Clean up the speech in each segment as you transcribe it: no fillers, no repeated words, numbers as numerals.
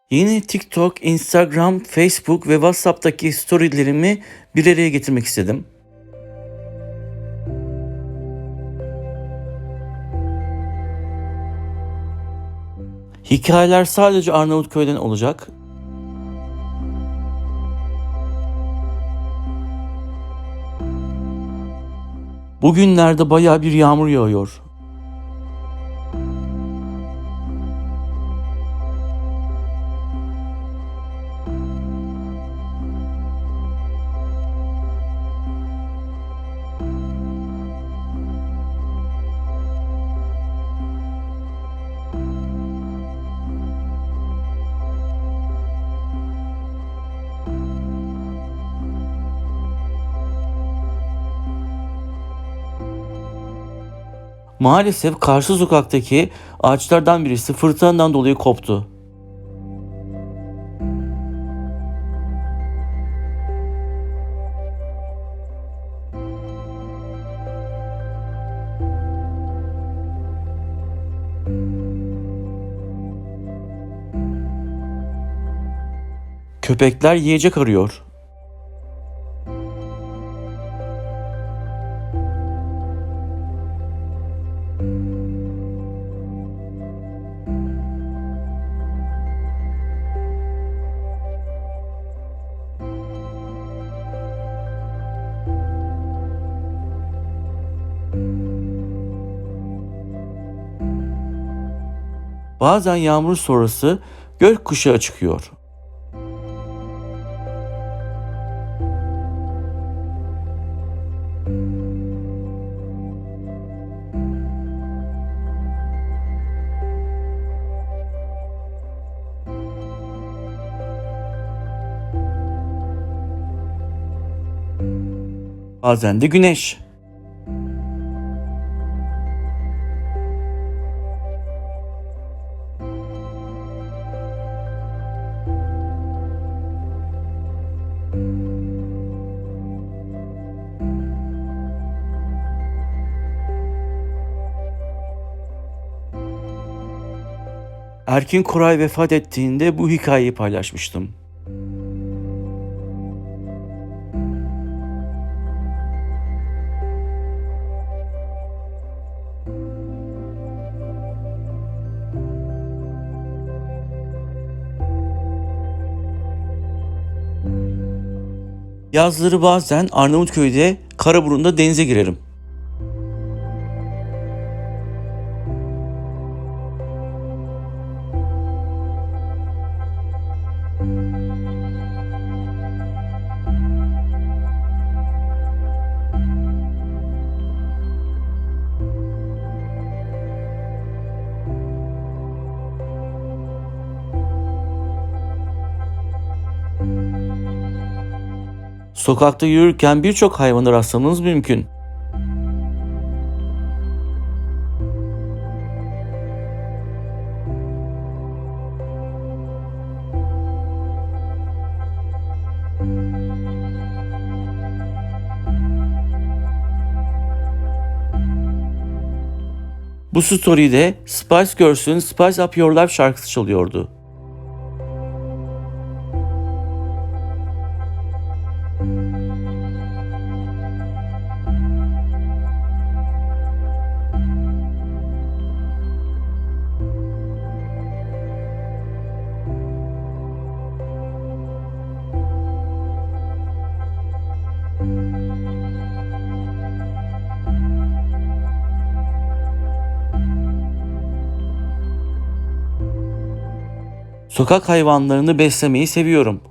Yeni TikTok, Instagram, Facebook ve WhatsApp'taki storylerimi bir araya getirmek istedim. Hikayeler sadece Arnavutköy'den olacak. Bugünlerde bayağı bir yağmur yağıyor. Maalesef karşı sokaktaki ağaçlardan birisi fırtınadan dolayı koptu. Köpekler yiyecek arıyor. Bazen yağmur sonrası gökkuşağı çıkıyor. Bazen de güneş. Erkin Koray vefat ettiğinde bu hikayeyi paylaşmıştım. Yazları bazen Arnavutköy'de Karaburun'da denize girerim. Sokakta yürürken birçok hayvana rastlamanız mümkün. Bu story'de Spice Girls'ün Spice Up Your Life şarkısı çalıyordu. Sokak hayvanlarını beslemeyi seviyorum.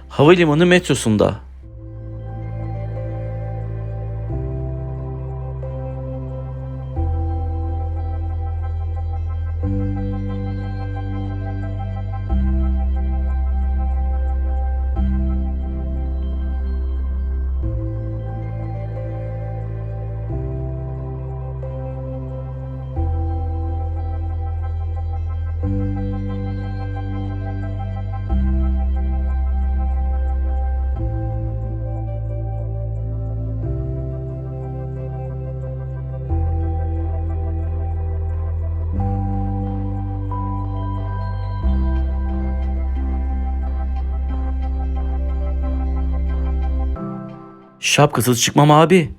Havalimanı metrosunda. Şapkasız çıkmam abi.